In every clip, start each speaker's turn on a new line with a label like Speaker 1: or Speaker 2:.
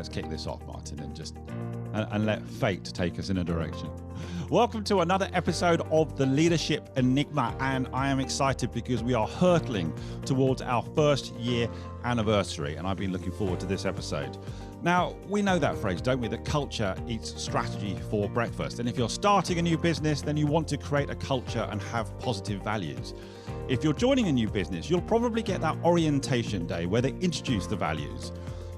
Speaker 1: let's kick this off, Martin, and let fate take us in a direction. Welcome to another episode of the Leadership Enigma, and I am excited because we are hurtling towards our first year anniversary, and I've been looking forward to this episode. Now, we know that phrase, don't we? That culture eats strategy for breakfast. And if you're starting a new business, then you want to create a culture and have positive values. If you're joining a new business, you'll probably get that orientation day where they introduce the values.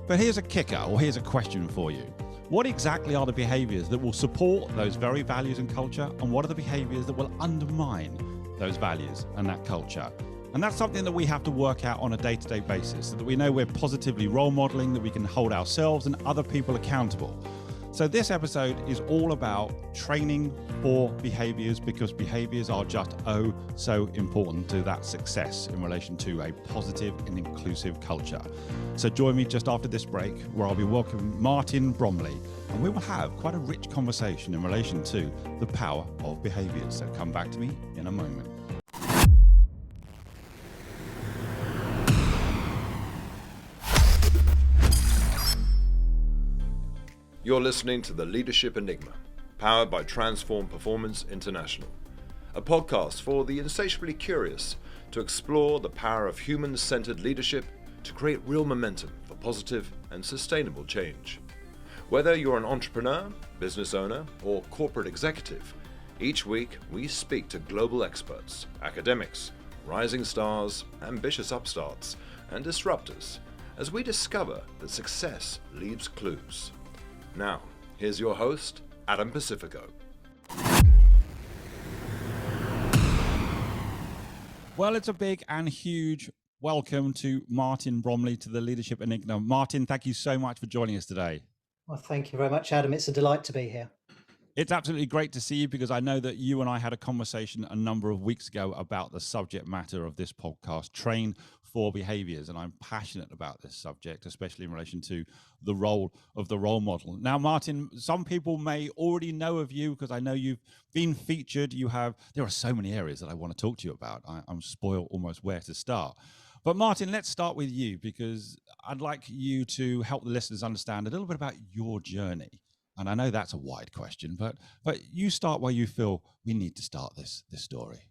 Speaker 1: But here's a kicker, or here's a question for you. What exactly are the behaviors that will support those very values and culture? And what are the behaviors that will undermine those values and that culture? And that's something that we have to work out on a day-to-day basis so that we know we're positively role modeling, that we can hold ourselves and other people accountable. So this episode is all about training for behaviors, because behaviors are just so important to that success in relation to a positive and inclusive culture. So join me just after this break, where I'll be welcoming Martin Bromiley, and we will have quite a rich conversation in relation to the power of behaviors. So come back to me in a moment.
Speaker 2: You're listening to The Leadership Enigma, powered by Transform Performance International, a podcast for the insatiably curious to explore the power of human-centered leadership to create real momentum for positive and sustainable change. Whether you're an entrepreneur, business owner, or corporate executive, each week we speak to global experts, academics, rising stars, ambitious upstarts, and disruptors as we discover that success leaves clues. Now, here's your host, Adam Pacifico.
Speaker 1: Well, it's a big and huge welcome to Martin Bromiley to the Leadership Enigma. Martin, thank you so much for joining us today.
Speaker 3: Well, thank you very much, Adam. It's a delight to be here.
Speaker 1: It's absolutely great to see you, because I know that you and I had a conversation a number of weeks ago about the subject matter of this podcast, Train for Behaviours, and I'm passionate about this subject, especially in relation to the role of the role model. Now, Martin, some people may already know of you because I know you've been featured. There are so many areas that I want to talk to you about. I'm spoiled almost where to start. But Martin, let's start with you, because I'd like you to help the listeners understand a little bit about your journey. And I know that's a wide question, but you start where you feel we need to start this story.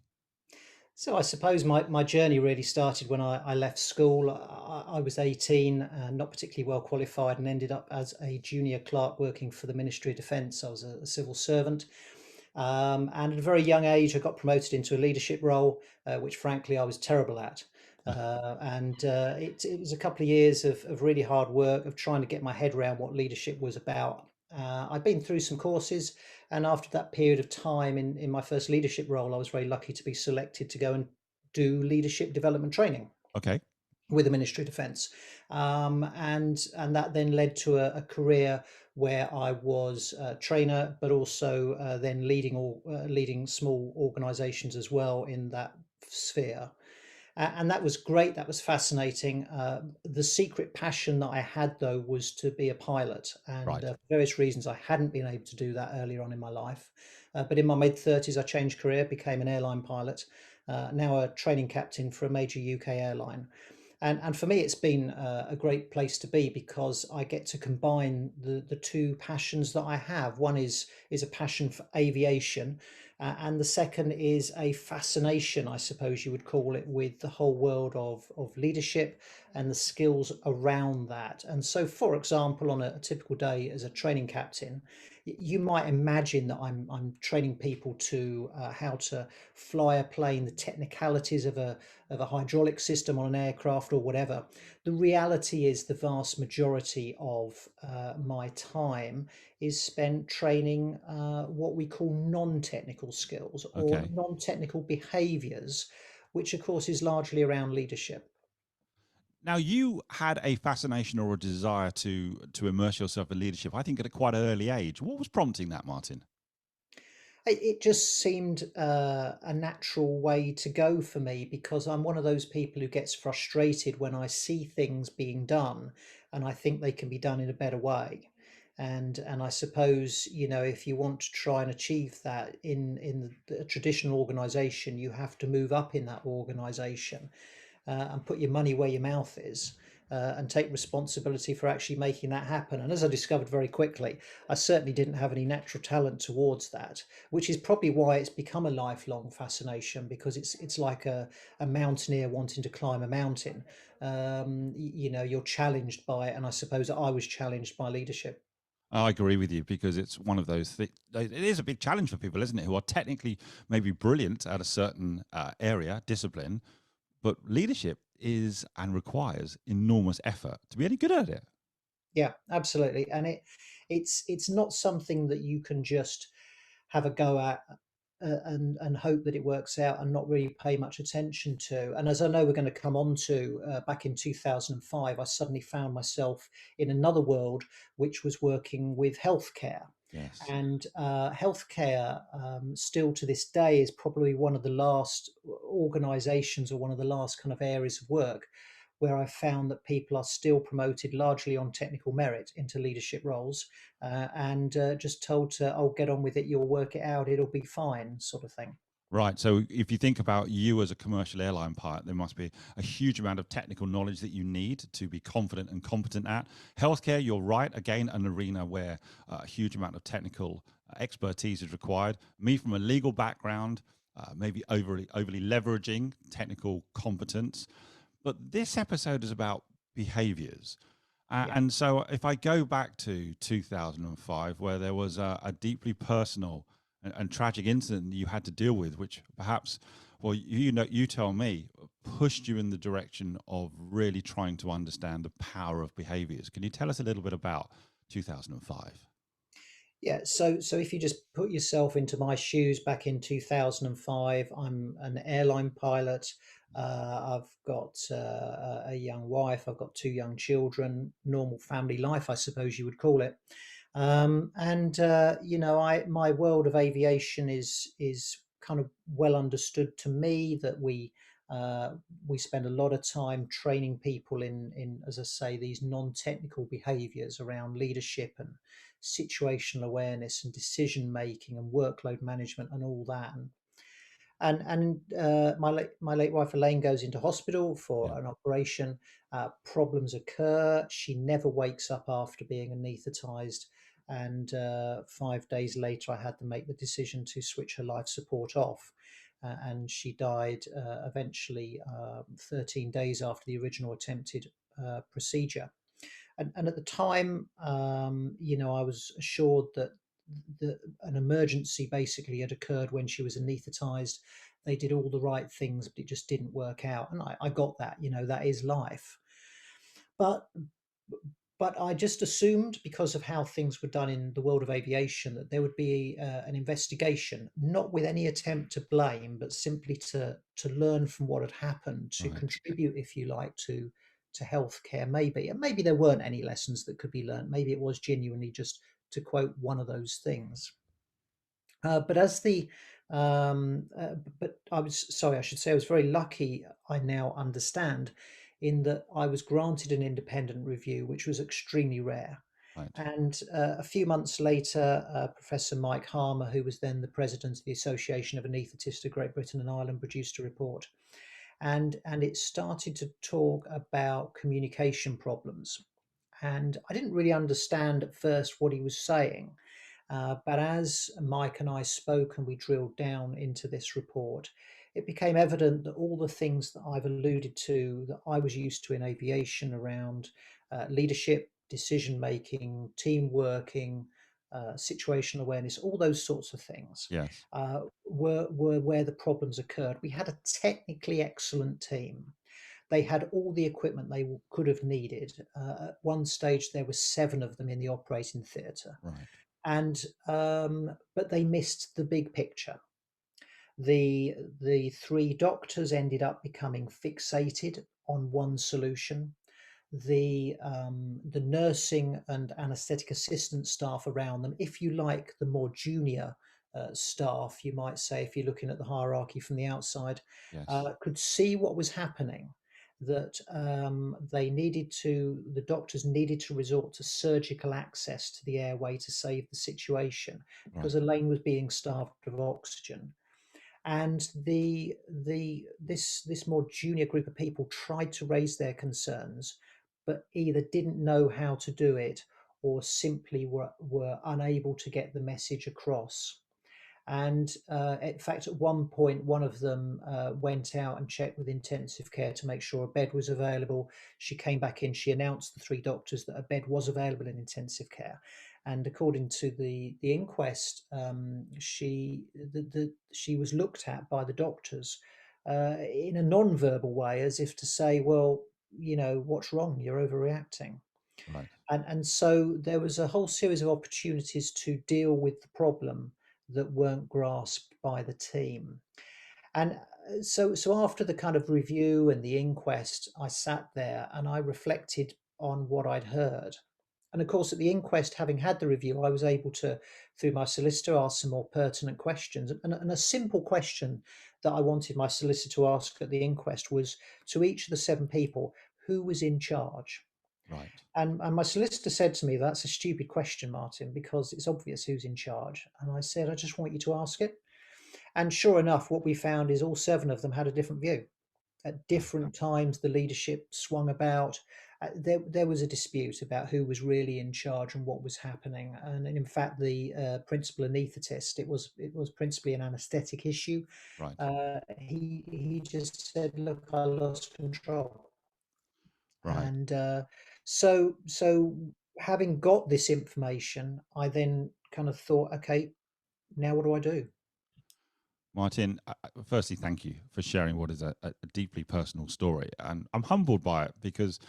Speaker 3: So I suppose my journey really started when I left school. I was 18 and not particularly well qualified, and ended up as a junior clerk working for the Ministry of Defence. I was a civil servant. And at a very young age, I got promoted into a leadership role, which frankly I was terrible at. It was a couple of years of really hard work, of trying to get my head around what leadership was about. I'd been through some courses, and after that period of time in my first leadership role, I was very lucky to be selected to go and do leadership development training.
Speaker 1: Okay.
Speaker 3: With the Ministry of Defence. And that then led to a career where I was a trainer, but also then leading small organisations as well in that sphere. And that was great. That was fascinating. The secret passion that I had, though, was to be a pilot. And
Speaker 1: Right.
Speaker 3: For various reasons, I hadn't been able to do that earlier on in my life. But in my mid-30s, I changed career, became an airline pilot, now a training captain for a major UK airline. And for me, it's been a great place to be, because I get to combine the two passions that I have. One is a passion for aviation, and the second is a fascination, I suppose you would call it, with the whole world of leadership and the skills around that. And so, for example, on a typical day as a training captain, you might imagine that I'm training people to how to fly a plane, the technicalities of a hydraulic system on an aircraft or whatever. The reality is the vast majority of my time is spent training what we call non-technical skills or
Speaker 1: Okay.
Speaker 3: non-technical behaviors, which of course is largely around leadership.
Speaker 1: Now, you had a fascination or a desire to immerse yourself in leadership, I think, at a quite early age. What was prompting that, Martin?
Speaker 3: It just seemed a natural way to go for me, because I'm one of those people who gets frustrated when I see things being done and I think they can be done in a better way. And I suppose, if you want to try and achieve that in the traditional organization, you have to move up in that organization and put your money where your mouth is. and take responsibility for actually making that happen. And as I discovered very quickly, I certainly didn't have any natural talent towards that, which is probably why it's become a lifelong fascination, because it's like a mountaineer wanting to climb a mountain. You're challenged by it, and I suppose I was challenged by leadership.
Speaker 1: I agree with you because it's one of those things. It is a big challenge for people, isn't it? Who are technically maybe brilliant at a certain area, discipline, but leadership is and requires enormous effort to be any good at it.
Speaker 3: Yeah, absolutely. And it's not something that you can just have a go at and hope that it works out and not really pay much attention to. And as I know we're going to come on to, back in 2005, I suddenly found myself in another world, which was working with healthcare.
Speaker 1: Yes.
Speaker 3: And healthcare, still to this day, is probably one of the last organizations or one of the last kind of areas of work where I found that people are still promoted largely on technical merit into leadership roles, and just told to, oh, get on with it, you'll work it out, it'll be fine, sort of thing.
Speaker 1: Right. So if you think about you as a commercial airline pilot, there must be a huge amount of technical knowledge that you need to be confident and competent at. Healthcare, you're right, again, an arena where a huge amount of technical expertise is required. Me from a legal background, maybe overly leveraging technical competence. But this episode is about behaviors.
Speaker 3: Yeah.
Speaker 1: And so if I go back to 2005, where there was a deeply personal and tragic incident that you had to deal with, which perhaps, well, you tell me, pushed you in the direction of really trying to understand the power of behaviors. Can you tell us a little bit about 2005?
Speaker 3: Yeah, so if you just put yourself into my shoes back in 2005, I'm an airline pilot. I've got a young wife. I've got two young children. Normal family life, I suppose you would call it. And I my world of aviation is kind of well understood to me, that uh, we spend a lot of time training people in, as I say, these non-technical behaviours around leadership and situational awareness and decision making and workload management and all that. And my late wife Elaine goes into hospital
Speaker 1: Yeah.
Speaker 3: for an operation. Problems occur. She never wakes up after being anaesthetized, and 5 days later, I had to make the decision to switch her life support off. And she died eventually, 13 days after the original attempted procedure. And at the time, I was assured that an emergency basically had occurred when she was anaesthetized. They did all the right things, but it just didn't work out. And I got that, that is life. But but I just assumed, because of how things were done in the world of aviation, that there would be an investigation, not with any attempt to blame, but simply to learn from what had happened, to
Speaker 1: Right.
Speaker 3: contribute, if you like, to healthcare, maybe. And maybe there weren't any lessons that could be learned. Maybe it was genuinely just, to quote, one of those things. But as the but I was sorry, I should say I was very lucky. I now understand, in that I was granted an independent review, which was extremely rare.
Speaker 1: Right.
Speaker 3: And a few months later, Professor Mike Harmer, who was then the president of the Association of Anaesthetists of Great Britain and Ireland, produced a report, and it started to talk about communication problems. And I didn't really understand at first what he was saying, but as Mike and I spoke and we drilled down into this report, it became evident that all the things that I've alluded to, that I was used to in aviation around leadership, decision making, team working, situational awareness, all those sorts of things,
Speaker 1: Yes.
Speaker 3: were where the problems occurred. We had a technically excellent team. They had all the equipment they could have needed. At one stage, there were seven of them in the operating theatre,
Speaker 1: Right.
Speaker 3: and but they missed the big picture. The three doctors ended up becoming fixated on one solution. The nursing and anaesthetic assistant staff around them, if you like, the more junior staff, you might say, if you're looking at the hierarchy from the outside,
Speaker 1: Yes.
Speaker 3: could see what was happening. That the doctors needed to resort to surgical access to the airway to save the situation,
Speaker 1: Right.
Speaker 3: because Elaine was being starved of oxygen. And this more junior group of people tried to raise their concerns, but either didn't know how to do it or simply were unable to get the message across. And in fact, at one point, one of them went out and checked with intensive care to make sure a bed was available. She came back in, she announced the three doctors that a bed was available in intensive care. And according to the inquest, she was looked at by the doctors in a non-verbal way, as if to say, well, what's wrong? You're overreacting.
Speaker 1: Right.
Speaker 3: And so there was a whole series of opportunities to deal with the problem that weren't grasped by the team. And so after the kind of review and the inquest, I sat there and I reflected on what I'd heard. And of course, at the inquest, having had the review, I was able to, through my solicitor, ask some more pertinent questions. And a simple question that I wanted my solicitor to ask at the inquest was, to each of the seven people, who was in charge?
Speaker 1: Right.
Speaker 3: And my solicitor said to me, that's a stupid question, Martin, because it's obvious who's in charge. And I said, I just want you to ask it. And sure enough, what we found is all seven of them had a different view. At
Speaker 1: Right.
Speaker 3: different times, the leadership swung about. There was a dispute about who was really in charge and what was happening. And in fact, the principal anaesthetist, it was principally an anaesthetic issue.
Speaker 1: Right.
Speaker 3: He just said, "Look, I lost control."
Speaker 1: Right.
Speaker 3: And so having got this information, I then kind of thought, okay, now what do I do?
Speaker 1: Martin, firstly, thank you for sharing what is a deeply personal story. And I'm humbled by it because,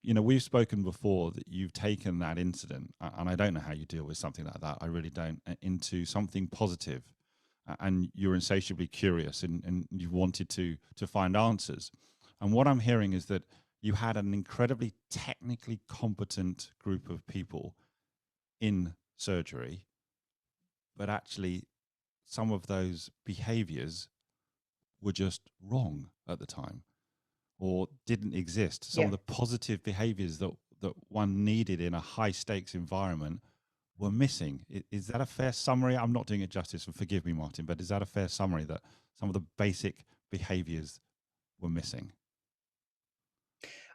Speaker 1: we've spoken before that you've taken that incident, and I don't know how you deal with something like that. I really don't, into something positive. And you're insatiably curious and you wanted to find answers. And what I'm hearing is that you had an incredibly technically competent group of people in surgery, but actually some of those behaviors were just wrong at the time or didn't exist. Some of
Speaker 3: Yeah,
Speaker 1: the positive behaviors that one needed in a high stakes environment were missing. Is that a fair summary? I'm not doing it justice, and forgive me, Martin, but is that a fair summary that some of the basic behaviors were missing?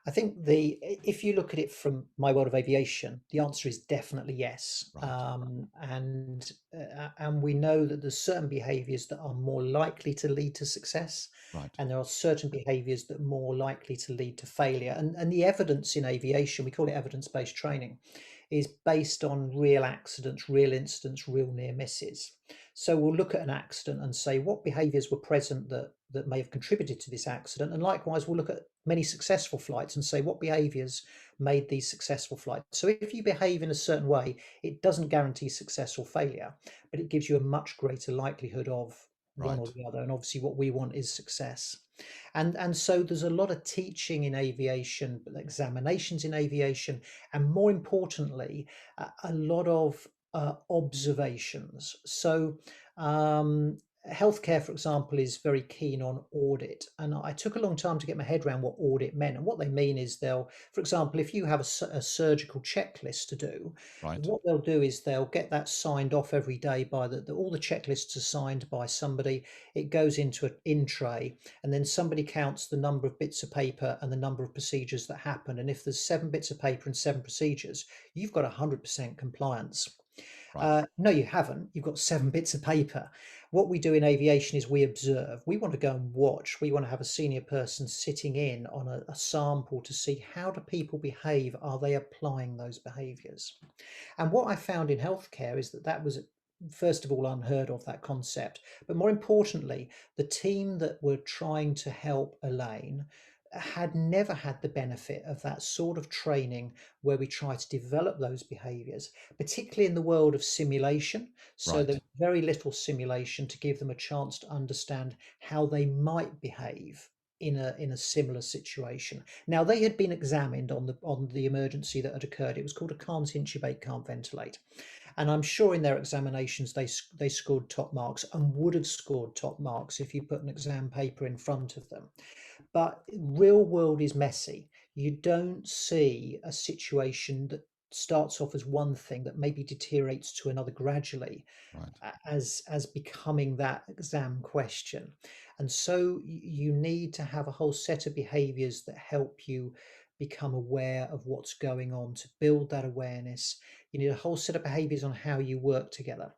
Speaker 3: I think if you look at it from my world of aviation, the answer is definitely yes.
Speaker 1: Right,
Speaker 3: And we know that there's certain behaviours that are more likely to lead to success,
Speaker 1: right,
Speaker 3: and there are certain behaviours that are more likely to lead to failure. And the evidence in aviation, we call it evidence-based training, is based on real accidents, real incidents, real near misses. So we'll look at an accident and say what behaviours were present that may have contributed to this accident. And likewise, we'll look at many successful flights and say what behaviours made these successful flights. So if you behave in a certain way, it doesn't guarantee success or failure, but it gives you a much greater likelihood of one or
Speaker 1: right,
Speaker 3: the other. And obviously what we want is success. And so there's a lot of teaching in aviation, examinations in aviation, and more importantly, a lot of observations. So healthcare, for example, is very keen on audit. And I took a long time to get my head around what audit meant. And what they mean is for example, if you have a surgical checklist to do,
Speaker 1: right,
Speaker 3: what they'll do is they'll get that signed off every day by all the checklists are signed by somebody. It goes into an in tray, and then somebody counts the number of bits of paper and the number of procedures that happen. And if there's 7 bits of paper and 7 procedures, you've got 100% compliance.
Speaker 1: right,
Speaker 3: No, you haven't. You've got 7 bits of paper. What we do in aviation is we observe. We want to go and watch. We want to have a senior person sitting in on a sample to see how do people behave? Are they applying those behaviours? And what I found in healthcare is that was, first of all, unheard of, that concept. But more importantly, the team that were trying to help Elaine had never had the benefit of that sort of training where we try to develop those behaviors, particularly in the world of simulation. So there
Speaker 1: right,
Speaker 3: was very little simulation to give them a chance to understand how they might behave in a similar situation. Now they had been examined on the emergency that had occurred. It was called a can't intubate, can't ventilate, and I'm sure in their examinations they scored top marks and would have scored top marks if you put an exam paper in front of them. But real world is messy. You don't see a situation that starts off as one thing that maybe deteriorates to another gradually
Speaker 1: right,
Speaker 3: as becoming that exam question. And so you need to have a whole set of behaviors that help you become aware of what's going on, to build that awareness. You need a whole set of behaviors on how you work together.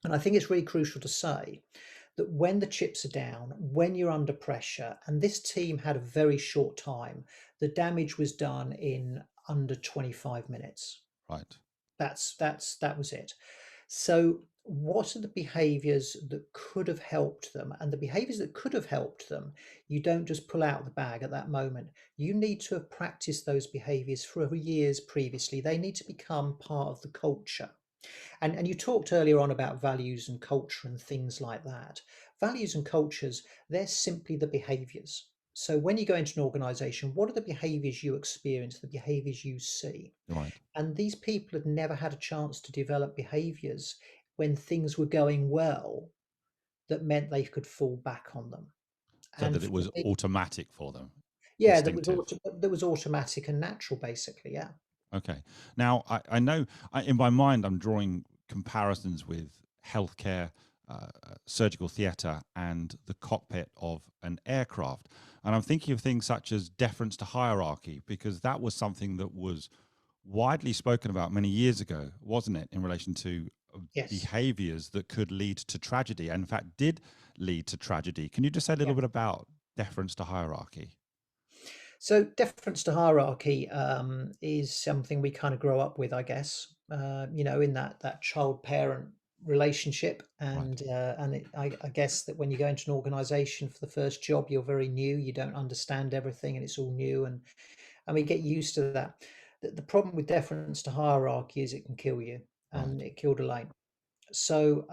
Speaker 3: And I think it's really crucial to say that when the chips are down, when you're under pressure, and this team had a very short time, the damage was done in under 25 minutes.
Speaker 1: Right.
Speaker 3: That was it. So what are the behaviors that could have helped them? And the behaviors that could have helped them, you don't just pull out the bag at that moment. You need to have practiced those behaviors for years previously. They need to become part of the culture. And you talked earlier on about values and culture and things like that. Values and cultures, they're simply the behaviors. So when you go into an organization, what are the behaviors you experience, the behaviors you see?
Speaker 1: Right.
Speaker 3: And these people had never had a chance to develop behaviors when things were going well that meant they could fall back on them.
Speaker 1: So
Speaker 3: And
Speaker 1: that it
Speaker 3: for
Speaker 1: was
Speaker 3: me,
Speaker 1: automatic for them,
Speaker 3: yeah,
Speaker 1: instinctive.
Speaker 3: that was automatic and natural, basically. Yeah.
Speaker 1: Okay. Now, I know in my mind, I'm drawing comparisons with healthcare, surgical theatre, and the cockpit of an aircraft. And I'm thinking of things such as deference to hierarchy, because that was something that was widely spoken about many years ago, wasn't it, in relation to
Speaker 3: Yes.
Speaker 1: behaviors that could lead to tragedy, and in fact did lead to tragedy. Can you just say a
Speaker 3: Yeah.
Speaker 1: little bit about deference to hierarchy?
Speaker 3: So deference to hierarchy is something we kind of grow up with, I guess. In that child-parent relationship,
Speaker 1: Right.
Speaker 3: I guess that when you go into an organisation for the first job, you're very new, you don't understand everything, and it's all new, and we get used to that. The problem with deference to hierarchy is it can kill you,
Speaker 1: Right.
Speaker 3: and it killed Elaine. So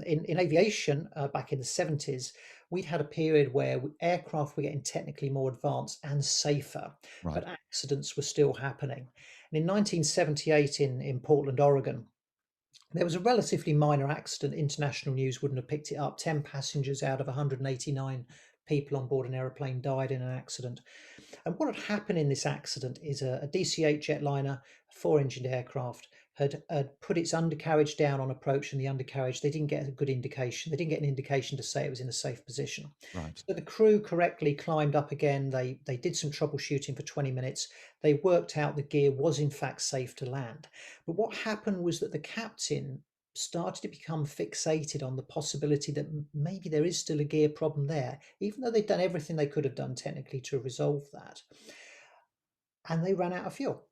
Speaker 3: in aviation back in the 70s, we'd had a period where aircraft were getting technically more advanced and safer,
Speaker 1: Right.
Speaker 3: but accidents were still happening. And in 1978 in Portland, Oregon, there was a relatively minor accident. International news wouldn't have picked it up. 10 passengers out of 189 people on board an aeroplane died in an accident. And what had happened in this accident is a DC-8 jetliner, a four-engined aircraft, had put its undercarriage down on approach, and the undercarriage, they didn't get a good indication. They didn't get an indication to say it was in a safe position.
Speaker 1: Right.
Speaker 3: So the crew correctly climbed up again. They did some troubleshooting for 20 minutes. They worked out the gear was in fact safe to land. But what happened was that the captain started to become fixated on the possibility that maybe there is still a gear problem there, even though they'd done everything they could have done technically to resolve that. And they ran out of fuel.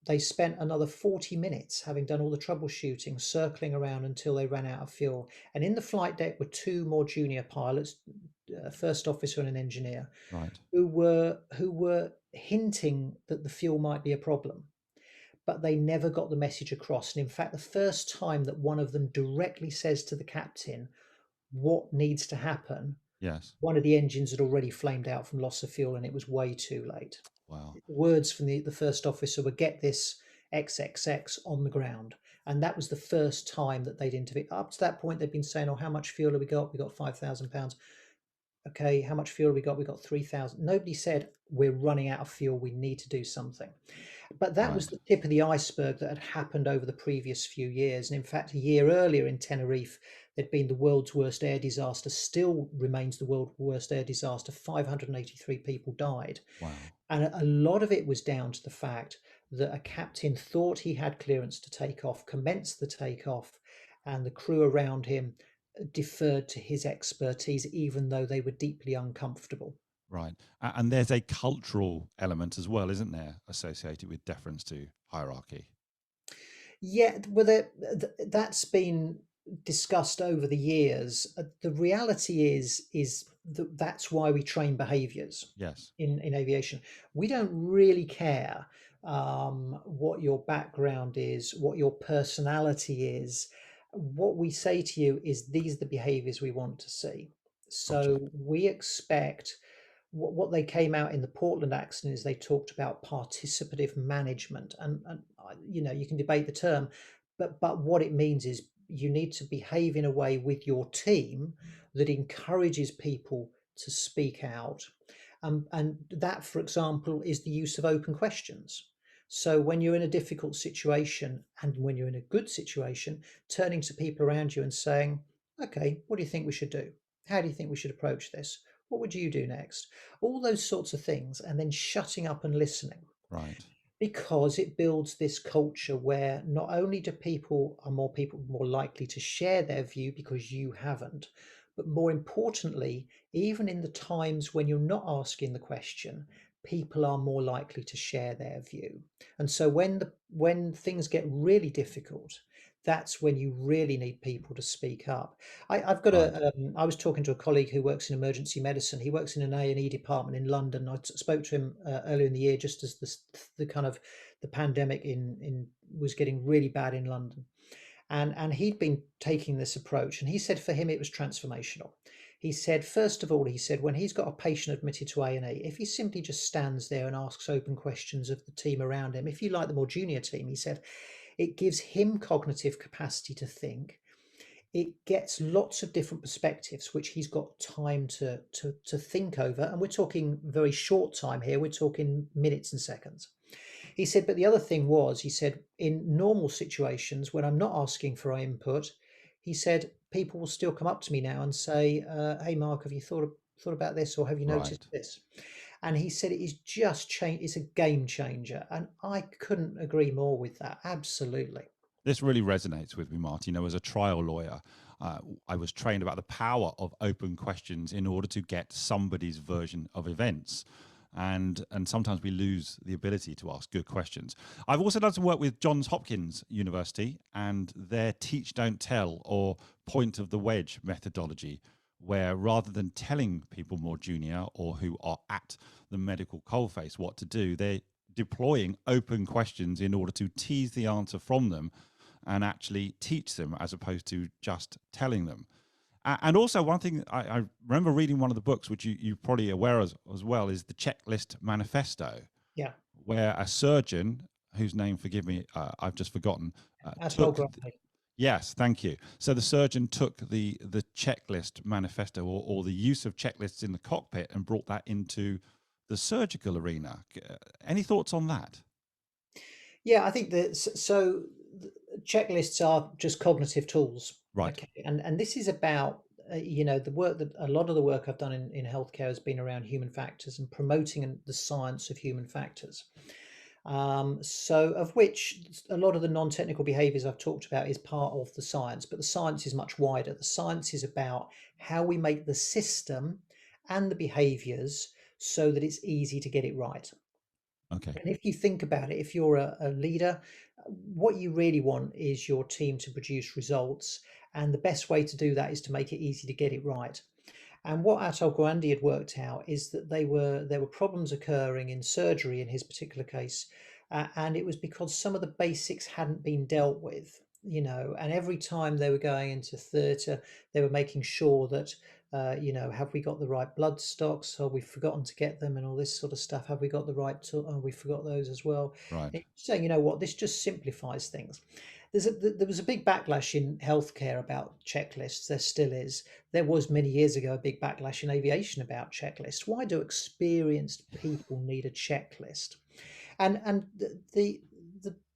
Speaker 3: They spent another 40 minutes, having done all the troubleshooting, circling around until they ran out of fuel. And in the flight deck were two more junior pilots, a first officer and an engineer,
Speaker 1: Right.
Speaker 3: who were hinting that the fuel might be a problem, but they never got the message across. And in fact, the first time that one of them directly says to the captain what needs to happen,
Speaker 1: Yes.
Speaker 3: one of the engines had already flamed out from loss of fuel, and it was way too late.
Speaker 1: Wow.
Speaker 3: The words from the first officer were, "Get this XXX on the ground." And that was the first time that they'd intervened. Up to that point, they'd been saying, "Oh, how much fuel have we got? We got 5,000 pounds. Okay, how much fuel have we got? We got 3,000." Nobody said, "We're running out of fuel. We need to do something." But that was
Speaker 1: Right.
Speaker 3: the tip of the iceberg that had happened over the previous few years. And in fact, a year earlier in Tenerife, there'd been the world's worst air disaster, still remains the world's worst air disaster. 583 people died.
Speaker 1: Wow.
Speaker 3: And a lot of it was down to the fact that a captain thought he had clearance to take off, commenced the takeoff, and the crew around him deferred to his expertise, even though they were deeply uncomfortable.
Speaker 1: Right. And there's a cultural element as well, isn't there, associated with deference to hierarchy?
Speaker 3: Yeah, well, that's been discussed over the years. The reality is that that's why we train behaviours
Speaker 1: Yes.
Speaker 3: in aviation. We don't really care what your background is, what your personality is. What we say to you is these are the behaviours we want to see.
Speaker 1: Gotcha.
Speaker 3: So we expect what they came out in the Portland accident is they talked about participative management, and you can debate the term, but what it means is you need to behave in a way with your team that encourages people to speak out, and that, for example, is the use of open questions. So when you're in a difficult situation and when you're in a good situation, turning to people around you and saying, "Okay, what do you think we should do? How do you think we should approach this? What would you do next? All those sorts of things, and then shutting up and listening,
Speaker 1: Right.
Speaker 3: because it builds this culture where not only do people more likely to share their view because you haven't, but more importantly, even in the times when you're not asking the question, people are more likely to share their view. And so when things get really difficult, that's when you really need people to speak up. I've got
Speaker 1: Right.
Speaker 3: I was talking to a colleague who works in emergency medicine. He works in an A&E department in London. I spoke to him earlier in the year, just as the kind of the pandemic in was getting really bad in London, and he'd been taking this approach, and he said for him it was transformational. He said, first of all, he said when he's got a patient admitted to A&E, if he simply just stands there and asks open questions of the team around him, if you like the more junior team, he said, it gives him cognitive capacity to think. It gets lots of different perspectives, which he's got time to think over. And we're talking very short time here. We're talking minutes and seconds. He said, but the other thing was, he said, in normal situations, when I'm not asking for input, he said, people will still come up to me now and say, hey, Mark, have you thought about this, or have you noticed
Speaker 1: Right.
Speaker 3: this? And he said, it is just change. It's a game changer. And I couldn't agree more with that. Absolutely.
Speaker 1: This really resonates with me, Martin. As a trial lawyer, I was trained about the power of open questions in order to get somebody's version of events. And sometimes we lose the ability to ask good questions. I've also done some work with Johns Hopkins University and their teach, don't tell, or point of the wedge methodology, where rather than telling people more junior or who are at the medical coalface what to do, they're deploying open questions in order to tease the answer from them and actually teach them as opposed to just telling them. And also, one thing I remember reading one of the books, which you're probably aware as well, is the checklist manifesto,
Speaker 3: Yeah.
Speaker 1: where a surgeon, whose name, forgive me, I've just forgotten,
Speaker 3: Atul
Speaker 1: took.
Speaker 3: Gandhi.
Speaker 1: Yes, thank you. So the surgeon took the checklist manifesto, or the use of checklists in the cockpit, and brought that into the surgical arena. Any thoughts on that?
Speaker 3: Yeah, I think that so checklists are just cognitive tools.
Speaker 1: Right.
Speaker 3: Okay, and this is about you know, the work that a lot of the work I've done in healthcare has been around human factors and promoting the science of human factors. So of which a lot of the non-technical behaviors I've talked about is part of the science, but the science is much wider. The science is about how we make the system and the behaviors so that it's easy to get it right.
Speaker 1: Okay.
Speaker 3: And if you think about it, if you're a leader, what you really want is your team to produce results. And the best way to do that is to make it easy to get it right. And what Atul Gawande had worked out is that there were problems occurring in surgery in his particular case, and it was because some of the basics hadn't been dealt with. You know, and every time they were going into theatre, they were making sure that you know, have we got the right blood stocks? Have we forgotten to get them, and all this sort of stuff? Have we got the right? Oh, we forgot those as well.
Speaker 1: Right.
Speaker 3: And saying, you know what, this just simplifies things. There was a big backlash in healthcare about checklists. There still is. There was many years ago a big backlash in aviation about checklists. Why do experienced people need a checklist? And the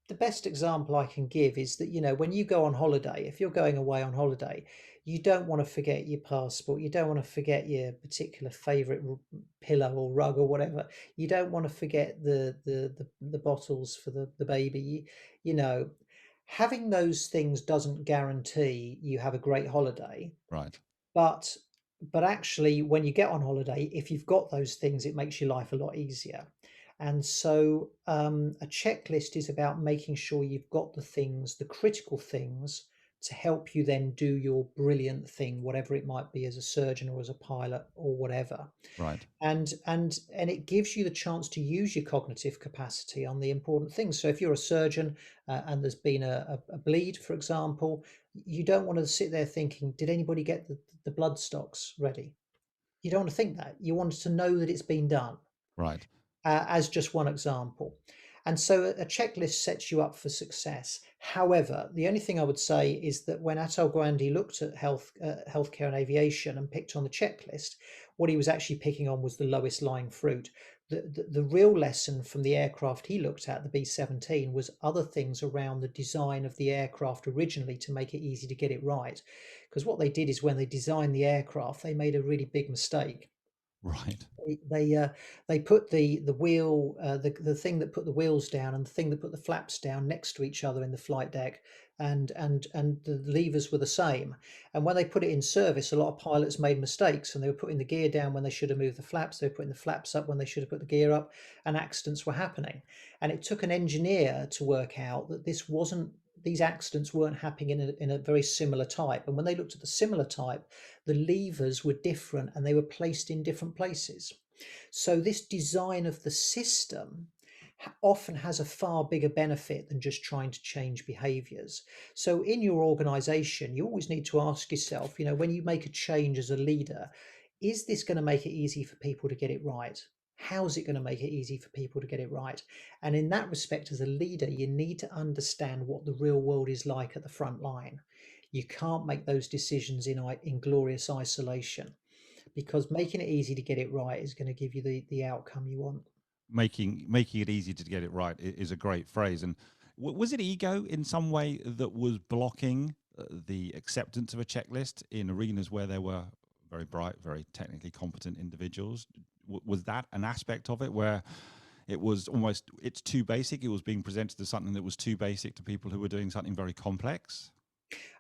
Speaker 3: the best example I can give is that, you know, when you go on holiday, if you're going away on holiday, you don't want to forget your passport. You don't want to forget your particular favorite pillow or rug or whatever. You don't want to forget the bottles for the baby. You know, having those things doesn't guarantee you have a great holiday,
Speaker 1: Right.
Speaker 3: but actually when you get on holiday, if you've got those things, it makes your life a lot easier. And so a checklist is about making sure you've got the things, the critical things, to help you then do your brilliant thing, whatever it might be, as a surgeon or as a pilot or whatever.
Speaker 1: Right.
Speaker 3: And it gives you the chance to use your cognitive capacity on the important things. So if you're a surgeon and there's been a bleed, for example, you don't want to sit there thinking, did anybody get the blood stocks ready? You don't want to think that. You want to know that it's been done,
Speaker 1: Right.
Speaker 3: as just one example. And so a checklist sets you up for success. However, the only thing I would say is that when Atal Gawande looked at healthcare and aviation and picked on the checklist, what he was actually picking on was the lowest lying fruit. The real lesson from the aircraft he looked at, the B-17, was other things around the design of the aircraft originally to make it easy to get it right. Because what they did is when they designed the aircraft, they made a really big mistake.
Speaker 1: Right.
Speaker 3: They put the wheel, the thing that put the wheels down and the thing that put the flaps down next to each other in the flight deck, and the levers were the same. And when they put it in service, a lot of pilots made mistakes, and they were putting the gear down when they should have moved the flaps. They were putting the flaps up when they should have put the gear up, and accidents were happening. And it took an engineer to work out that these accidents weren't happening in a very similar type. And when they looked at the similar type, the levers were different and they were placed in different places. So this design of the system often has a far bigger benefit than just trying to change behaviors. So in your organization, you always need to ask yourself, when you make a change as a leader, is this going to make it easy for people to get it right? How's it going to make it easy for people to get it right? And in that respect, as a leader, you need to understand what the real world is like at the front line. You can't make those decisions in glorious isolation, because making it easy to get it right is going to give you the outcome you want.
Speaker 1: Making it easy to get it right is a great phrase. And was it ego in some way that was blocking the acceptance of a checklist in arenas where there were very bright, very technically competent individuals? Was that an aspect of it where it was almost, it's too basic? It was being presented as something that was too basic to people who were doing something very complex?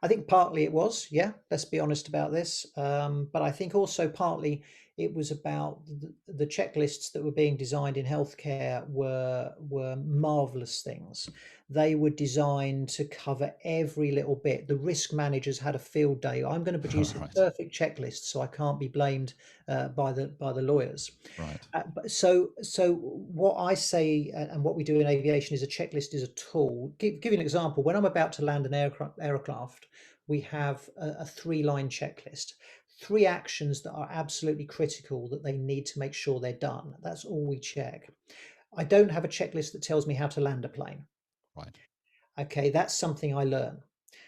Speaker 3: I think partly it was, yeah, let's be honest about this. But I think also partly it was about the checklists that were being designed in healthcare were marvelous things. They were designed to cover every little bit. The risk managers had a field day. I'm going to produce a
Speaker 1: Right.
Speaker 3: perfect checklist, so I can't be blamed by the lawyers.
Speaker 1: Right.
Speaker 3: So what I say, and what we do in aviation, is a checklist is a tool. Give you an example. When I'm about to land an aircraft, we have a three-line checklist, three actions that are absolutely critical that they need to make sure they're done. That's all we check. I don't have a checklist that tells me how to land a plane.
Speaker 1: Right.
Speaker 3: Okay, that's something I learn.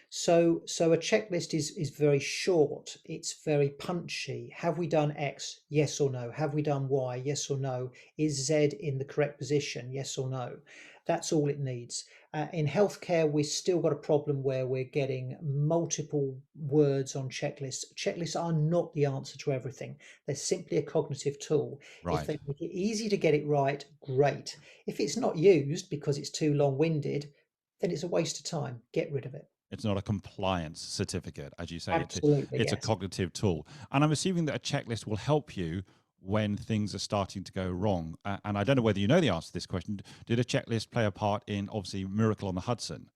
Speaker 3: So a checklist is very short. It's very punchy. Have we done X? Yes or no. Have we done Y? Yes or no. Is Z in the correct position? Yes or no. That's all it needs. In healthcare, we've still got a problem where we're getting multiple words on checklists. Checklists are not the answer to everything. They're simply a cognitive tool. If
Speaker 1: Right.
Speaker 3: they make it easy to get it right, great. If it's not used because it's too long-winded, then it's a waste of time. Get rid of it.
Speaker 1: It's not a compliance certificate, as you say.
Speaker 3: Absolutely,
Speaker 1: It's a
Speaker 3: yes.
Speaker 1: cognitive tool, and I'm assuming that a checklist will help you when things are starting to go wrong. And I don't know whether you know the answer to this question. Did a checklist play a part in obviously Miracle on the Hudson?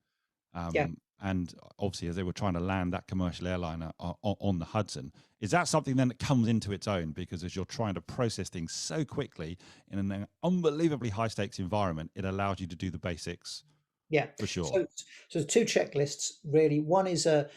Speaker 3: Yeah.
Speaker 1: And obviously, as they were trying to land that commercial airliner on the Hudson, is that something then that comes into its own? Because as you're trying to process things so quickly in an unbelievably high stakes environment, it allows you to do the basics
Speaker 3: Yeah.
Speaker 1: for sure.
Speaker 3: So the two checklists really. One is a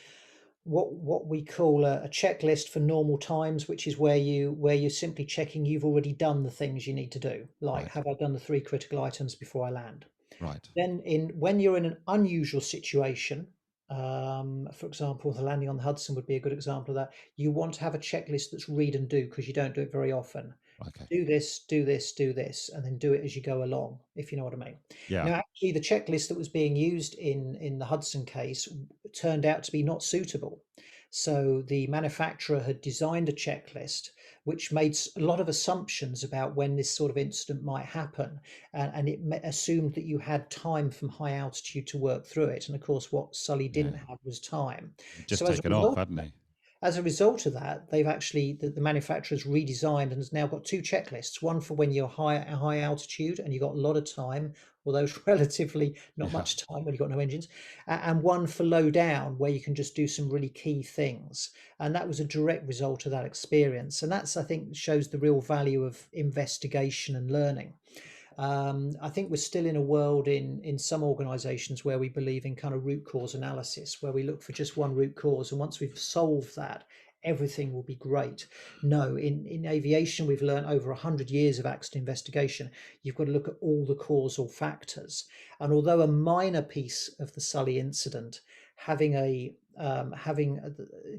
Speaker 3: what we call a checklist for normal times, which is where you're simply checking you've already done the things you need to do. Like,
Speaker 1: Right.
Speaker 3: have I done the three critical items before I land?
Speaker 1: Right.
Speaker 3: Then in when you're in an unusual situation, for example, the landing on the Hudson would be a good example of that. You want to have a checklist that's read and do, because you don't do it very often.
Speaker 1: Okay.
Speaker 3: Do this, do this, do this, and then do it as you go along, if you know what I mean.
Speaker 1: Yeah.
Speaker 3: Now, actually, the checklist that was being used in the Hudson case turned out to be not suitable. So the manufacturer had designed a checklist which made a lot of assumptions about when this sort of incident might happen, and it assumed that you had time from high altitude to work through it. And of course, what Sully didn't
Speaker 1: Yeah.
Speaker 3: have was time.
Speaker 1: He'd just
Speaker 3: So as a
Speaker 1: taken off,
Speaker 3: result,
Speaker 1: hadn't he?
Speaker 3: they've actually the manufacturer's redesigned and has now got two checklists: one for when you're high altitude and you've got a lot of time, although relatively not
Speaker 1: Yeah.
Speaker 3: much time when you've got no engines, and one for low down where you can just do some really key things. And that was a direct result of that experience. And that's, I think, shows the real value of investigation and learning. I think we're still in a world in some organizations where we believe in kind of root cause analysis, where we look for just one root cause, and once we've solved that, everything will be great. No, in aviation, we've learned over 100 years of accident investigation, you've got to look at all the causal factors. And although a minor piece of the Sully incident,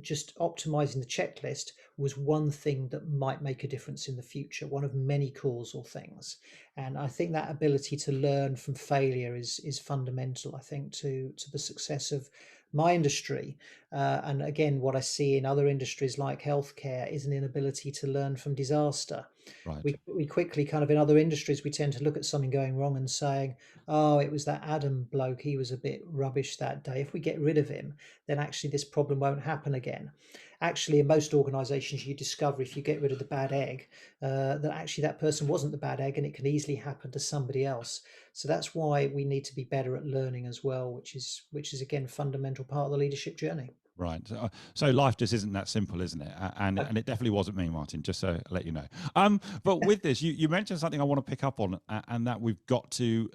Speaker 3: just optimizing the checklist was one thing that might make a difference in the future, one of many causal things. And I think that ability to learn from failure is fundamental, I think, to the success of my industry. And again, what I see in other industries like healthcare is an inability to learn from disaster.
Speaker 1: Right.
Speaker 3: We quickly kind of, in other industries, we tend to look at something going wrong and saying, oh, it was that Adam bloke, he was a bit rubbish that day. If we get rid of him, then actually this problem won't happen again. Actually, in most organizations, you discover, if you get rid of the bad egg, that actually that person wasn't the bad egg, and it can easily happen to somebody else. So that's why we need to be better at learning as well, which is again fundamental part of the leadership journey.
Speaker 1: Right. So life just isn't that simple, isn't it? And it definitely wasn't me, Martin, just so I let you know. But with this, you mentioned something I want to pick up on, and that we've got to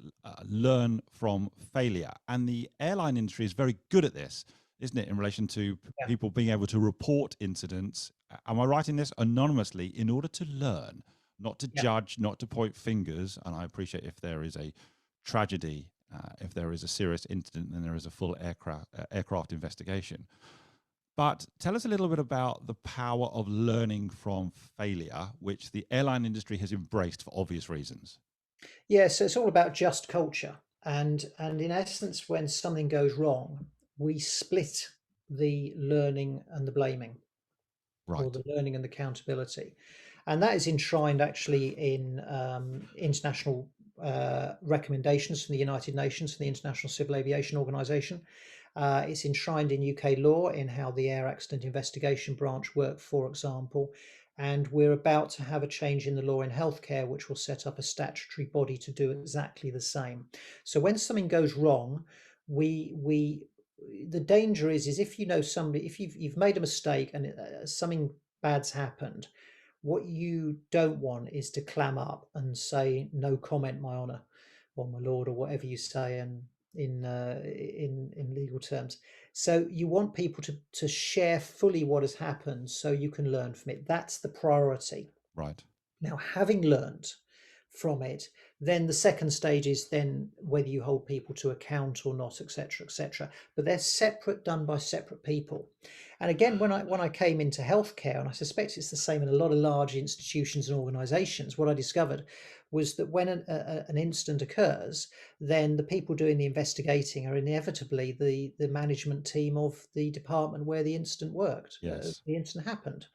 Speaker 1: learn from failure. And the airline industry is very good at this, isn't it, in relation to
Speaker 3: Yeah.
Speaker 1: people being able to report incidents. Am I right in this? Anonymously, in order to learn, not to
Speaker 3: Yeah.
Speaker 1: judge, not to point fingers. And I appreciate if there is a tragedy, if there is a serious incident, then there is a full aircraft investigation. But tell us a little bit about the power of learning from failure, which the airline industry has embraced for obvious reasons.
Speaker 3: Yeah, so it's all about just culture. And in essence, when something goes wrong, we split the learning and the blaming, or
Speaker 1: Right.
Speaker 3: the learning and the accountability. And that is enshrined actually in international recommendations from the United Nations, from the International Civil Aviation Organization. It's enshrined in UK law, in how the Air Accident Investigation Branch work, for example. And we're about to have a change in the law in healthcare, which will set up a statutory body to do exactly the same. So when something goes wrong, we the danger is if you know somebody, if you've made a mistake and something bad's happened, what you don't want is to clam up and say no comment, my honour, or my lord, or whatever you say in legal terms. So you want people to share fully what has happened, so you can learn from it. That's the priority.
Speaker 1: Right.
Speaker 3: Now, having learned from it, then the second stage is then whether you hold people to account or not, etc., etc. But they're separate, done by separate people. And again, when I came into healthcare, and I suspect it's the same in a lot of large institutions and organisations, what I discovered was that when an incident occurs, then the people doing the investigating are inevitably the management team of the department where the incident
Speaker 1: Yes.
Speaker 3: the incident happened.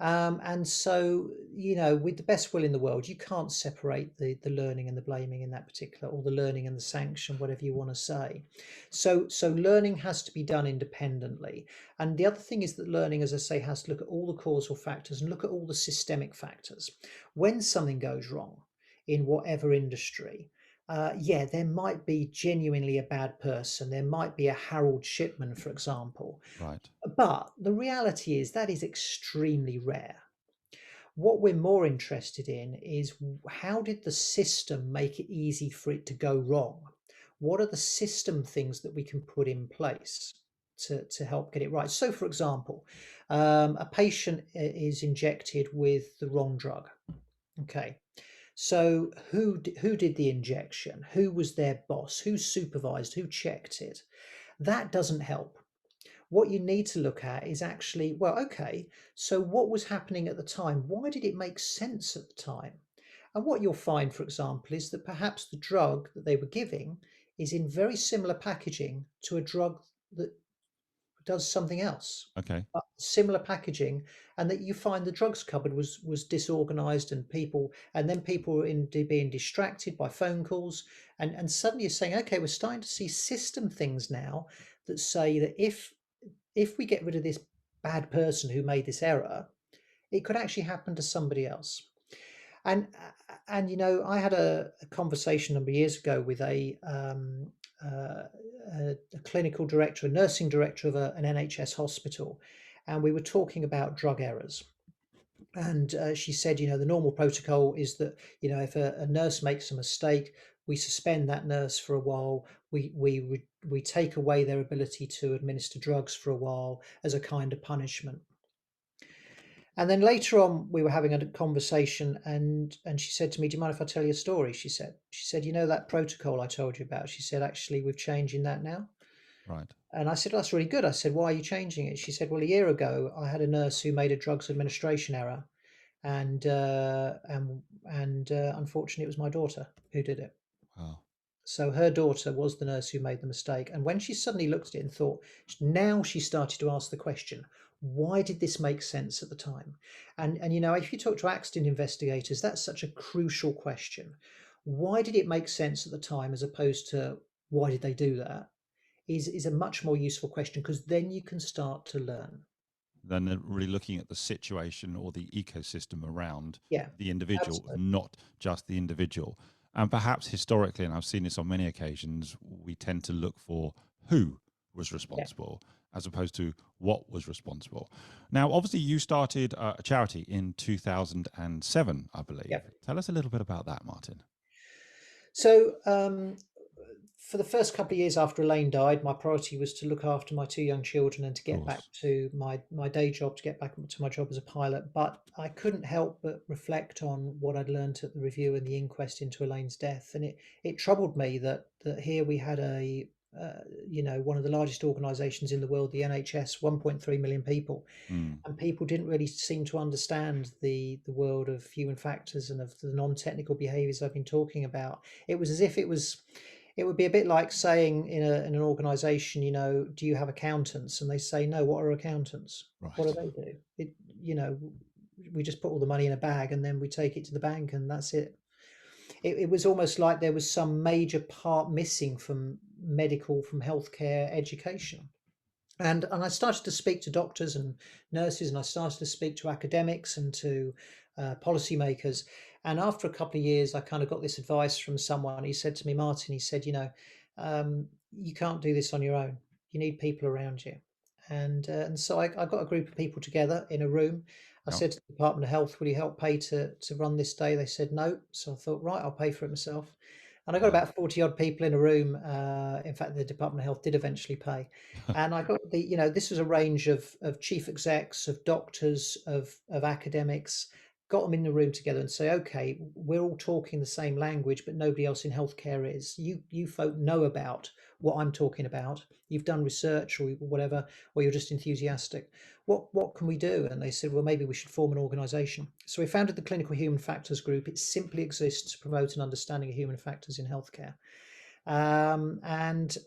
Speaker 3: And so, with the best will in the world, you can't separate the learning and the blaming in that particular, or the learning and the sanction, whatever you want to say. So learning has to be done independently. And the other thing is that learning, as I say, has to look at all the causal factors and look at all the systemic factors. When something goes wrong in whatever industry, yeah, there might be genuinely a bad person. There might be a Harold Shipman, for example,
Speaker 1: Right.
Speaker 3: but the reality is that is extremely rare. What we're more interested in is, how did the system make it easy for it to go wrong? What are the system things that we can put in place to help get it right? So, for example, a patient is injected with the wrong drug. Okay. So, who did the injection? Who was their boss? Who supervised? Who checked it? That doesn't help. What you need to look at is actually, well, okay, so what was happening at the time? Why did it make sense at the time? And what you'll find, for example, is that perhaps the drug that they were giving is in very similar packaging to a drug that does something else.
Speaker 1: Okay.
Speaker 3: Similar packaging, and that you find the drugs cupboard was disorganized, and people were being distracted by phone calls, and suddenly you're saying, okay, we're starting to see system things now that say that if we get rid of this bad person who made this error, it could actually happen to somebody else. And I had a conversation a number of years ago with a clinical director, a nursing director of an NHS hospital, and we were talking about drug errors. And she said, the normal protocol is that, if a nurse makes a mistake, we suspend that nurse for a while. We take away their ability to administer drugs for a while as a kind of punishment. And then later on, we were having a conversation, and she said to me, "Do you mind if I tell you a story?" She said, that protocol I told you about. She said, actually, we're changing that now.
Speaker 1: Right.
Speaker 3: And I said, "That's really good." I said, "Why are you changing it?" She said, "Well, a year ago, I had a nurse who made a drugs administration error, and unfortunately, it was my daughter who did it."
Speaker 1: Wow.
Speaker 3: So her daughter was the nurse who made the mistake. And when she suddenly looked at it and thought, now she started to ask the question, Why did this make sense at the time? And if you talk to accident investigators, that's such a crucial question. Why did it make sense at the time as opposed to why did they do that? Is a much more useful question because then you can start to learn.
Speaker 1: Then they're really looking at the situation or the ecosystem around
Speaker 3: Yeah,
Speaker 1: the individual,
Speaker 3: absolutely.
Speaker 1: not just the individual. And perhaps historically, and I've seen this on many occasions, we tend to look for who was
Speaker 3: Yeah,
Speaker 1: responsible as opposed to what was responsible. Now, obviously, you started a charity in 2007, I
Speaker 3: yeah.
Speaker 1: believe. Tell us a little bit about that, Martin.
Speaker 3: So, for the first couple of years after Elaine died, my priority was to look after my two young children and to
Speaker 1: Of
Speaker 3: get back
Speaker 1: course.
Speaker 3: to my day job, to get back to my job as a pilot. But I couldn't help but reflect on what I'd learned at the review and the inquest into Elaine's death, and it troubled me that here we had one of the largest organisations in the world, the NHS, 1.3 million people,
Speaker 1: Mm,
Speaker 3: and people didn't really seem to understand the world of human factors and of the non-technical behaviors I've been talking about. It was as if it would be a bit like saying in an organization, do you have accountants? And they say, no, what are accountants? What do
Speaker 1: right.
Speaker 3: they do? You know, we just put all the money in a bag and then we take it to the bank and that's it. It was almost like there was some major part missing from medical, from healthcare education. And I started to speak to doctors and nurses, and I started to speak to academics and to policymakers. And after a couple of years, I kind of got this advice from someone. He said to me, Martin, he said, you can't do this on your own. You need people around you. And so I got a group of people together in a room. I
Speaker 1: Yep.
Speaker 3: said to the Department of Health, will you help pay to run this day? They said no. So I thought, right, I'll pay for it myself. And I got
Speaker 1: Wow.
Speaker 3: about 40 odd people in a room. In fact, the Department of Health did eventually pay. And I got this was a range of chief execs, of doctors, of academics, got them in the room together and say, okay, we're all talking the same language, but nobody else in healthcare is. You folk know about what I'm talking about. You've done research or whatever, or you're just enthusiastic. What can we do? And they said, well, maybe we should form an organization. So we founded the Clinical Human Factors Group. It simply exists to promote an understanding of human factors in healthcare. And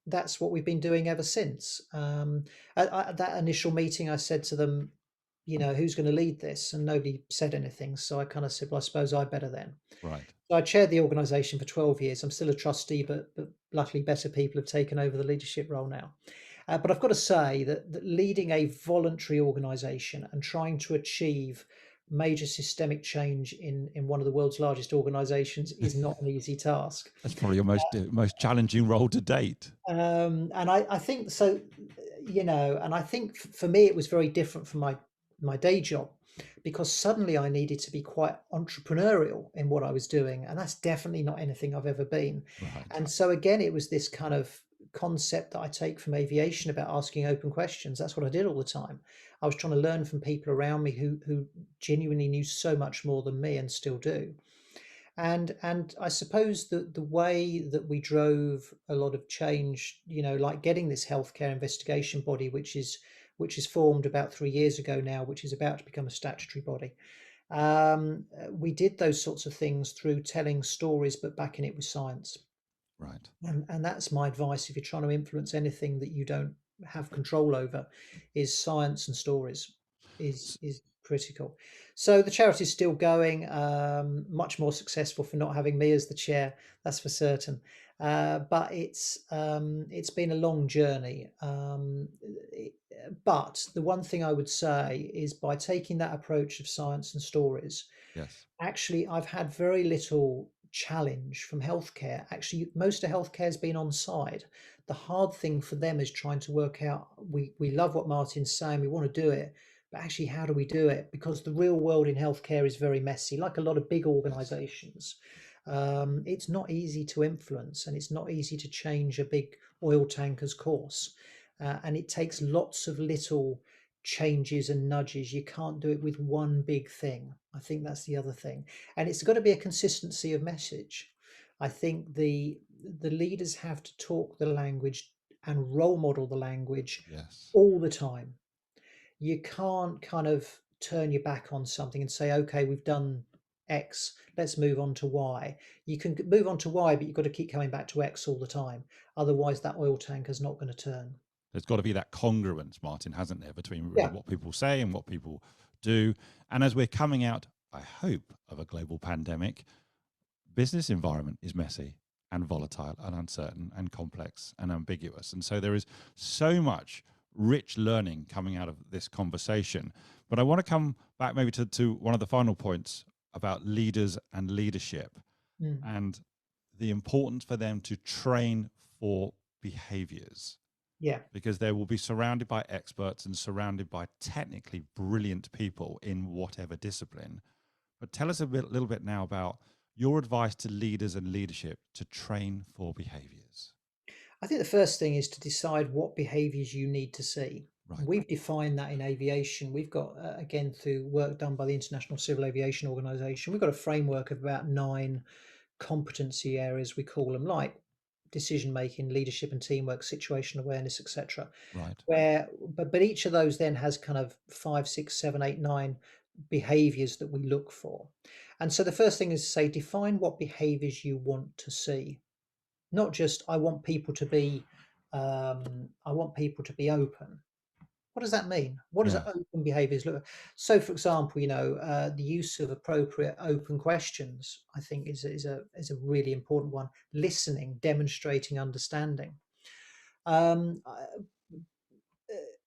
Speaker 3: that's what we've been doing ever since. At that initial meeting, I said to them, who's going to lead this? And nobody said anything. So I kind of said, well, I suppose I better then.
Speaker 1: Right.
Speaker 3: So I chaired the organisation for 12 years. I'm still a trustee, but luckily better people have taken over the leadership role now. But I've got to say that leading a voluntary organisation and trying to achieve major systemic change in one of the world's largest organisations is not an easy task.
Speaker 1: That's probably your most challenging role to date.
Speaker 3: And I think so, and I think for me it was very different from my day job because suddenly I needed to be quite entrepreneurial in what I was doing, and that's definitely not anything I've ever been.
Speaker 1: Right.
Speaker 3: And so again, it was this kind of concept that I take from aviation about asking open questions. That's what I did all the time. I was trying to learn from people around me who genuinely knew so much more than me and still do. And I suppose that the way that we drove a lot of change, like getting this healthcare investigation body, which is formed about 3 years ago now, which is about to become a statutory body. We did those sorts of things through telling stories, but backing it with science.
Speaker 1: Right.
Speaker 3: And that's my advice if you're trying to influence anything that you don't have control over, is science and stories is critical. So the charity is still going, much more successful for not having me as the chair, that's for certain. But it's been a long journey. But the one thing I would say is by taking that approach of science and stories,
Speaker 1: Yes.
Speaker 3: actually, I've had very little challenge from healthcare. Actually, most of healthcare has been on side. The hard thing for them is trying to work out. We love what Martin's saying. We want to do it, but actually, how do we do it? Because the real world in healthcare is very messy. Like a lot of big
Speaker 1: Yes.
Speaker 3: organisations, it's not easy to influence, and it's not easy to change a big oil tanker's course. And it takes lots of little changes and nudges. You can't do it with one big thing. I think that's the other thing. And it's got to be a consistency of message. I think the leaders have to talk the language and role model the language
Speaker 1: Yes.
Speaker 3: all the time. You can't kind of turn your back on something and say, okay, we've done X, let's move on to Y. You can move on to Y, but you've got to keep coming back to X all the time. Otherwise, that oil tanker's not going to turn.
Speaker 1: There's got to be that congruence, Martin, hasn't there, between really
Speaker 3: Yeah.
Speaker 1: what people say and what people do. And as we're coming out, I hope, of a global pandemic, business environment is messy and volatile and uncertain and complex and ambiguous. And so there is so much rich learning coming out of this conversation. But I want to come back maybe to one of the final points about leaders and leadership
Speaker 3: Mm.
Speaker 1: and the importance for them to train for behaviors,
Speaker 3: Yeah.
Speaker 1: because they will be surrounded by experts and surrounded by technically brilliant people in whatever discipline. But tell us little bit now about your advice to leaders and leadership to train for behaviors.
Speaker 3: I think the first thing is to decide what behaviors you need to see.
Speaker 1: Right,
Speaker 3: We've defined that in aviation. We've got, again, through work done by the International Civil Aviation Organization, we've got a framework of about 9 competency areas, we call them, like decision making, leadership and teamwork, situational awareness, etc.
Speaker 1: right,
Speaker 3: Where, but each of those then has kind of 5, 6, 7, 8, 9 behaviors that we look for. And so the first thing is to say, define what behaviors you want to see. Not just I want people to be, I want people to be open. What does that mean? What does
Speaker 1: yeah,
Speaker 3: open behaviours look like? So, for example, the use of appropriate open questions, I think, is a really important one. Listening, demonstrating understanding. Um,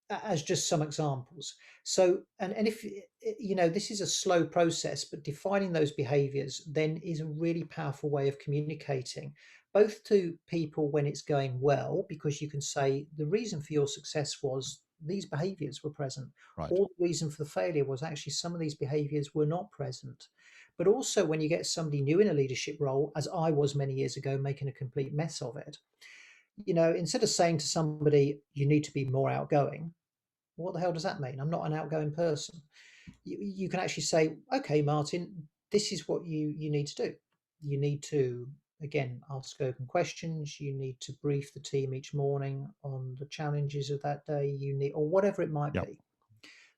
Speaker 3: as just some examples. So, and if this is a slow process, but defining those behaviors then is a really powerful way of communicating, both to people when it's going well, because you can say the reason for your success was these behaviors were present,
Speaker 1: right,
Speaker 3: or the reason for the failure was actually some of these behaviors were not present. But also when you get somebody new in a leadership role, as I was many years ago, making a complete mess of it, instead of saying to somebody, you need to be more outgoing, what the hell does that mean? I'm not an outgoing person. You can actually say, okay, Martin, this is what you need to do. You need to, again, ask open questions. You need to brief the team each morning on the challenges of that day. You need, or whatever it might
Speaker 1: yep,
Speaker 3: be.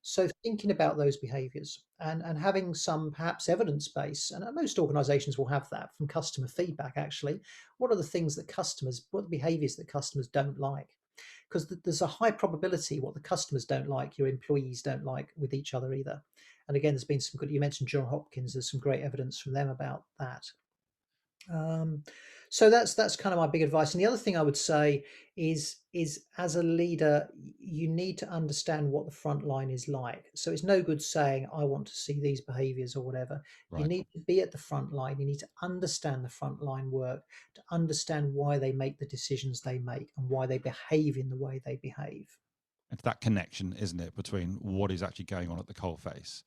Speaker 3: So thinking about those behaviors and having some perhaps evidence base, and most organizations will have that from customer feedback, actually. What are the things that what are the behaviors that customers don't like? Because there's a high probability what the customers don't like, your employees don't like with each other either. And again, there's been some good, you mentioned John Hopkins, there's some great evidence from them about that. Um, so that's kind of my big advice. And the other thing I would say is as a leader, you need to understand what the front line is like. So it's no good saying I want to see these behaviors or whatever. You
Speaker 1: right.
Speaker 3: need to be at the front line. You need to understand the front line work, to understand why they make the decisions they make and why they behave in the way they behave.
Speaker 1: It's that connection, isn't it, between what is actually going on at the coalface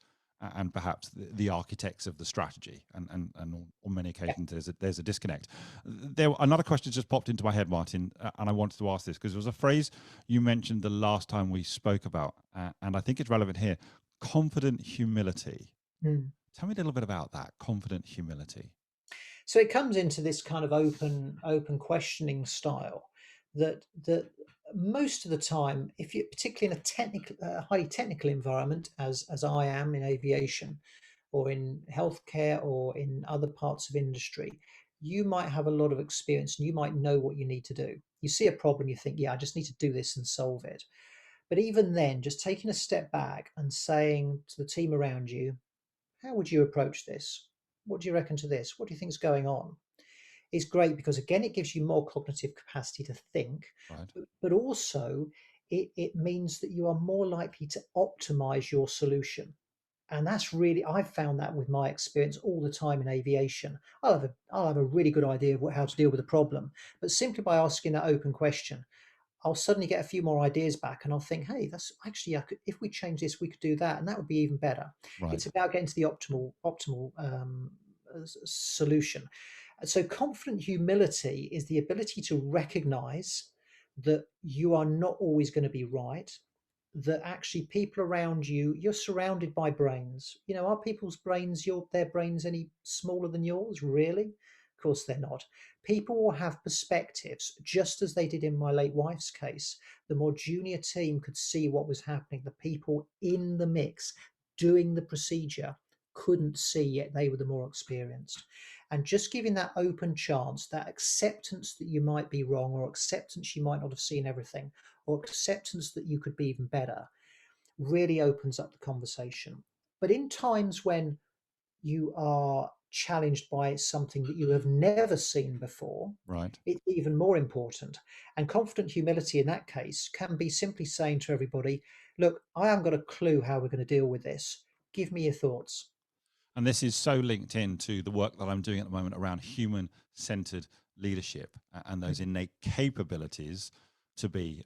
Speaker 1: and perhaps the architects of the strategy. And on many
Speaker 3: Yeah.
Speaker 1: occasions, there's a disconnect. Another question just popped into my head, Martin, and I wanted to ask this because there was a phrase you mentioned the last time we spoke about, and I think it's relevant here: confident humility.
Speaker 3: Mm.
Speaker 1: Tell me a little bit about that confident humility.
Speaker 3: So it comes into this kind of open questioning style that most of the time, if you're particularly in a highly technical environment, as I am in aviation or in healthcare or in other parts of industry, you might have a lot of experience and you might know what you need to do. You see a problem, you think, yeah, I just need to do this and solve it. But even then, just taking a step back and saying to the team around you, how would you approach this? What do you reckon to this? What do you think is going on? Is great because, again, it gives you more cognitive capacity to think,
Speaker 1: Right,
Speaker 3: but also it means that you are more likely to optimize your solution. And that's really, I've found that with my experience all the time in aviation. I'll have a really good idea of how to deal with a problem, but simply by asking that open question, I'll suddenly get a few more ideas back and I'll think, hey, that's actually, if we change this, we could do that. And that would be even better.
Speaker 1: right.
Speaker 3: It's about getting to the optimal solution. So confident humility is the ability to recognize that you are not always going to be right, that actually people around you, you're surrounded by brains. Are people's brains, their brains, any smaller than yours? Really? Of course they're not. People will have perspectives, just as they did in my late wife's case. The more junior team could see what was happening. The people in the mix doing the procedure couldn't see, yet they were the more experienced. and just giving that open chance, that acceptance that you might be wrong, or acceptance you might not have seen everything, or acceptance that you could be even better, really opens up the conversation. But in times when you are challenged by something that you have never seen before,
Speaker 1: Right.
Speaker 3: it's even more important. And confident humility in that case can be simply saying to everybody, look, I haven't got a clue how we're going to deal with this. Give me your thoughts.
Speaker 1: And this is so linked in to the work that I'm doing at the moment around human-centered leadership and those innate capabilities to be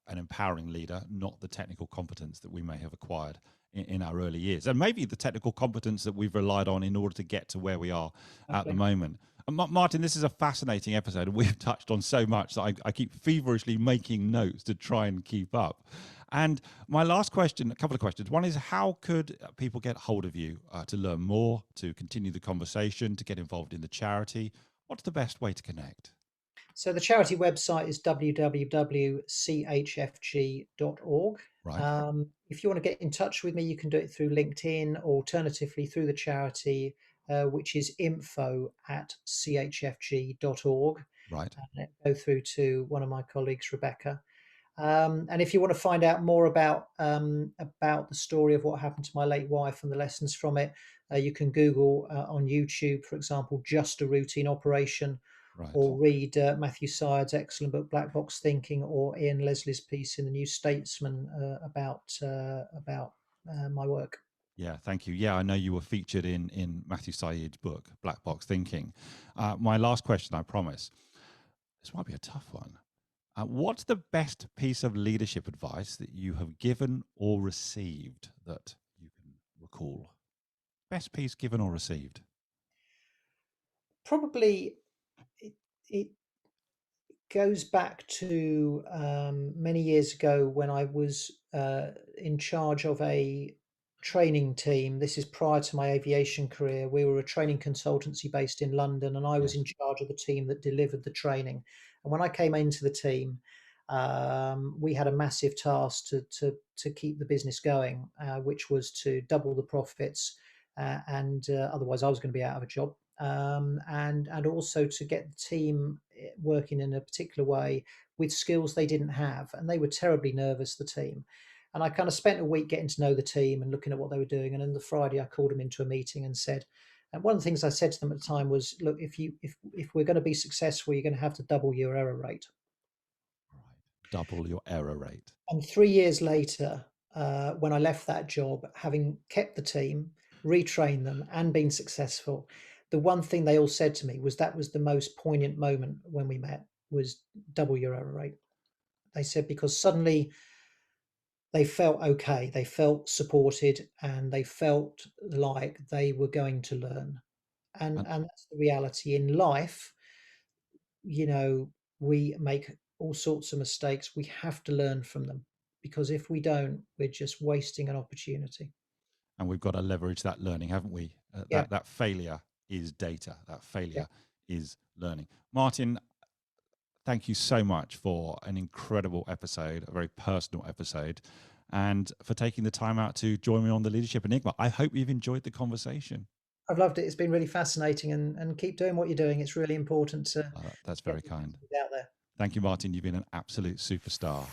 Speaker 1: an empowering leader, not the technical competence that we may have acquired in our early years, and maybe the technical competence that we've relied on in order to get to where we are at the moment. And Martin, this is a fascinating episode, and we've touched on so much that I keep feverishly making notes to try and keep up. And my last question, a couple of questions. One is, how could people get hold of you to learn more, to continue the conversation, to get involved in the charity? What's the best way to connect?
Speaker 3: So the charity website is www.chfg.org.
Speaker 1: Right.
Speaker 3: If you want to get in touch with me, you can do it through LinkedIn, alternatively through the charity, which is info@chfg.org.
Speaker 1: Right.
Speaker 3: And go through to one of my colleagues, Rebecca. And if you want to find out more about the story of what happened to my late wife and the lessons from it, you can Google on YouTube, for example, "Just a Routine Operation,"
Speaker 1: Right.
Speaker 3: or read Matthew Syed's excellent book "Black Box Thinking," or Ian Leslie's piece in the New Statesman about my work.
Speaker 1: Yeah, thank you. Yeah, I know you were featured in Matthew Syed's book, Black Box Thinking. My last question, I promise. This might be a tough one. What's the best piece of leadership advice that you have given or received that you can recall? Best piece given or received?
Speaker 3: Probably it goes back to many years ago when I was in charge of a training team. This is prior to my aviation career. We were a training consultancy based in London, and I was
Speaker 1: Yes.
Speaker 3: in charge of the team that delivered the training. And when I came into the team, we had a massive task to keep the business going, which was to double the profits, and otherwise I was going to be out of a job. And also to get the team working in a particular way with skills they didn't have, and they were terribly nervous, the team. And I kind of spent a week getting to know the team and looking at what they were doing. And on the Friday, I called them into a meeting and said, and one of the things I said to them at the time was, look, if we're going to be successful, you're going to have to double your error rate.
Speaker 1: Right. Double your error rate.
Speaker 3: And 3 years later, when I left that job, having kept the team, retrained them, and been successful, the one thing they all said to me was that was the most poignant moment when we met, was double your error rate. They said, because suddenly they felt okay, they felt supported, and they felt like they were going to learn. And
Speaker 1: And,
Speaker 3: and that's the reality in life. You know, we make all sorts of mistakes. We have to learn from them, because if we don't, we're just wasting an opportunity.
Speaker 1: and we've got to leverage that learning, haven't we?
Speaker 3: Yeah,
Speaker 1: That failure is data. That
Speaker 3: yeah.
Speaker 1: failure is learning. Martin, thank you so much for an incredible episode, a very personal episode, and for taking the time out to join me on the Leadership Enigma. I hope you've enjoyed the conversation.
Speaker 3: I've loved it. It's been really fascinating, and keep doing what you're doing. It's really important to
Speaker 1: That's
Speaker 3: get
Speaker 1: very kind.
Speaker 3: things out there.
Speaker 1: Thank you, Martin. You've been an absolute superstar.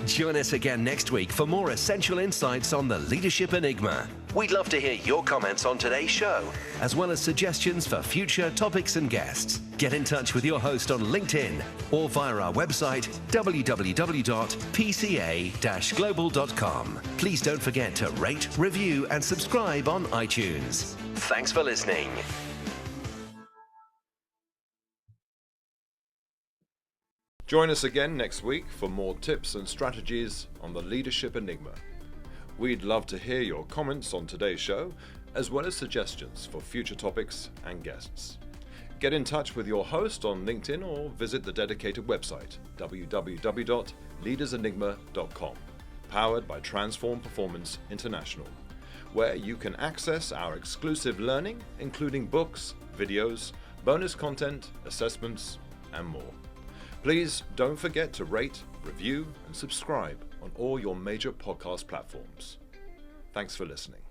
Speaker 4: Join us again next week for more essential insights on the Leadership Enigma. We'd love to hear your comments on today's show, as well as suggestions for future topics and guests. Get in touch with your host on LinkedIn or via our website, www.pca-global.com. Please don't forget to rate, review, and subscribe on iTunes. Thanks for listening.
Speaker 2: Join us again next week for more tips and strategies on the Leadership Enigma. We'd love to hear your comments on today's show, as well as suggestions for future topics and guests. Get in touch with your host on LinkedIn or visit the dedicated website, www.leadersenigma.com, powered by Transform Performance International, where you can access our exclusive learning, including books, videos, bonus content, assessments, and more. Please don't forget to rate, review, and subscribe on all your major podcast platforms. Thanks for listening.